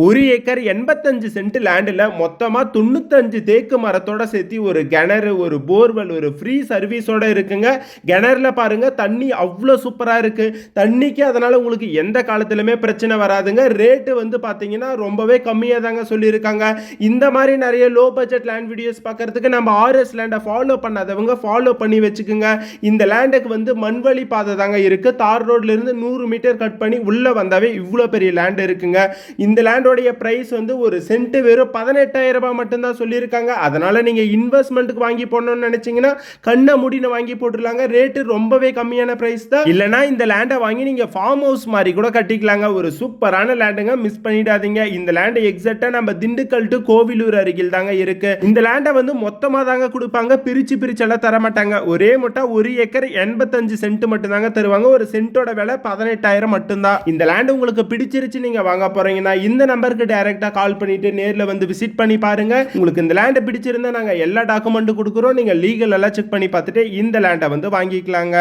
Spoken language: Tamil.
1 ஏக்கர் 85 சென்ட் லேண்டில் மொத்தமாக 95 தேக்கு மரத்தோட சேர்த்து ஒரு கிணறு, ஒரு போர்வெல், ஒரு ஃப்ரீ சர்வீஸோட இருக்குங்க. கிணறுல பாருங்க தண்ணி அவ்வளோ சூப்பராக இருக்கு. தண்ணிக்கு அதனால உங்களுக்கு எந்த காலத்திலுமே பிரச்சனை வராதுங்க. ரேட்டு வந்து பார்த்தீங்கன்னா ரொம்பவே கம்மியாக தாங்க சொல்லியிருக்காங்க. இந்த மாதிரி நிறைய லோ பட்ஜெட் லேண்ட் வீடியோஸ் பார்க்கறதுக்கு நம்ம ஆர்எஸ் லேண்டை ஃபாலோ பண்ணாதவங்க ஃபாலோ பண்ணி வச்சுக்கோங்க. இந்த லேண்டுக்கு வந்து மண்வழி பாதை தாங்க இருக்கு. தார் ரோட்ல இருந்து 100 மீட்டர் கட் பண்ணி உள்ள வந்தாவே இவ்வளோ பெரிய லேண்ட் இருக்குங்க. இந்த லேண்ட் பிரைஸ் வந்து ஒரு சென்ட் வெறும் 18,000 ரூபாய் மட்டும் தான் சொல்லியிருக்காங்க. அதனால நீங்க இன்வெஸ்ட்மெண்ட்டுக்கு வாங்கி போடணும்னு நினைச்சீங்கன்னா கண்ண மூடின வாங்கி போட்டுடலாங்க. ரேட்டு ரொம்பவே கம்மியான பிரைஸ் தான். இல்லனா இந்த லேண்டை வாங்கி நீங்க ஃபார்ம் ஹவுஸ் மாதிரி கூட கட்டிக்கலாங்க. ஒரு சூப்பரான லேண்டுங்க, மிஸ் பண்ணிடாதீங்க. இந்த லேண்ட் எக்ஸாக்ட்டா நம்ம திண்டுக்கல் டு கோவிலூர் அருகில் தாங்க இருக்கு. இந்த லேண்டை வந்து மொத்தமா தாங்க கொடுப்பாங்க, பிரிச்சு பிரிச்செல்லாம் தர மாட்டாங்க. ஒரே மொட்டா 1 ஏக்கர் 85 சென்ட் மட்டும் தாங்க தருவாங்க. ஒரு சென்ட்டோட விலை 18,000 மட்டும் தான். இந்த லேண்ட் உங்களுக்கு பிடிச்சிருச்சு நீங்க வாங்க போறீங்கன்னா இந்த நம்பருக்கு டைரக்டா கால் பண்ணிட்டு நேர்ல வந்து விசிட் பண்ணி பாருங்க. உங்களுக்கு இந்த லேண்ட் பிடிச்சிருந்தா நாங்க எல்லா டாக்குமெண்ட் கொடுக்குறோம். நீங்க லீகல் எல்லாம் செக் பண்ணி பார்த்துட்டு இந்த லேண்டை வந்து வாங்கிக்கலாங்க.